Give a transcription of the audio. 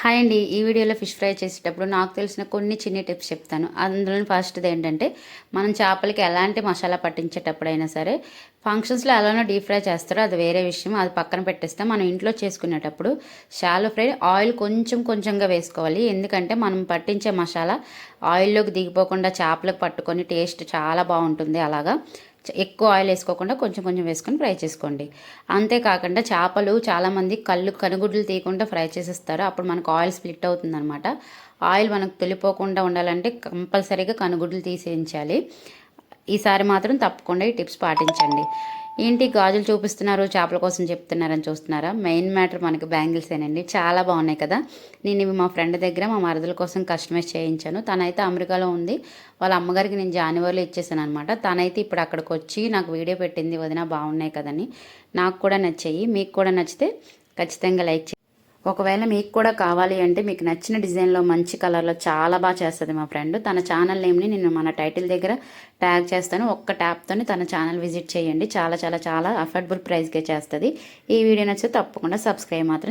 Hi అండి. ఈ వీడియోలో ఫిష్ ఫ్రై చేసేటప్పుడు నాకు తెలిసిన కొన్ని చిన్ని టిప్స్ చెప్తాను. అందులో ఫస్ట్‌ది ఏంటంటే, మనం చేపలకి ఎలాంటి మసాలా పట్టించేటప్పుడైనా సరే, ఫంక్షన్స్‌లో ఎలానో డీప్ ఫ్రై చేస్తారో అది వేరే విషయం. అది పక్కన పెట్టేస్తే, మనం ఇంట్లో చేసుకునేటప్పుడు షాలో ఫ్రై ఆయిల్ కొంచెం కొంచెంగా వేసుకోవాలి. ఎందుకంటే, మనం పట్టించే మసాలా ఆయిల్లోకి దిగిపోకుండా చేపలకు పట్టుకొని టేస్ట్ చాలా బాగుంటుంది అలాగా. ఎక్కువ ఆయిల్ వేసుకోకుండా కొంచెం కొంచెం వేసుకొని ఫ్రై చేసుకోండి. అంతేకాకుండా చేపలు చాలామంది కనుగుడ్లు తీయకుండా ఫ్రై చేసేస్తారు. అప్పుడు మనకు ఆయిల్ స్ప్లిట్ అవుతుందనమాట. ఆయిల్ మనకు తెలిపోకుండా ఉండాలంటే కంపల్సరీగా కనుగుడ్లు తీసేయించాలి. ఈసారి మాత్రం తప్పకుండా ఈ టిప్స్ పాటించండి. ఏంటి గాజులు చూపిస్తున్నారు, చేపల కోసం చెప్తున్నారని చూస్తున్నారా? మెయిన్ మ్యాటర్ మనకి బ్యాంగిల్సేనండి. చాలా బాగున్నాయి కదా! నేను ఇవి మా ఫ్రెండ్ దగ్గర మా మరదల కోసం కస్టమైజ్ చేయించాను. తనైతే అమెరికాలో ఉంది. వాళ్ళ అమ్మగారికి నేను జాన్యువరిలో ఇచ్చేసాను అనమాట. తనైతే ఇప్పుడు అక్కడికి వచ్చి నాకు వీడియో పెట్టింది, వదిన బాగున్నాయి కదని. నాకు కూడా నచ్చాయి. మీకు కూడా నచ్చితే ఖచ్చితంగా లైక్ చేయండి. ఒకవేళ మీకు కూడా కావాలి అంటే మీకు నచ్చిన డిజైన్లో మంచి కలర్లో చాలా బాగా చేస్తుంది మా ఫ్రెండ్. తన ఛానల్ నేమ్ని నేను మన టైటిల్ దగ్గర ట్యాగ్ చేస్తాను. ఒక్క ట్యాప్తోని తన ఛానల్ విజిట్ చేయండి. చాలా చాలా చాలా అఫోర్డబుల్ ప్రైస్కే చేస్తుంది. ఈ వీడియో నచ్చితే తప్పకుండా సబ్స్క్రైబ్ మాత్రం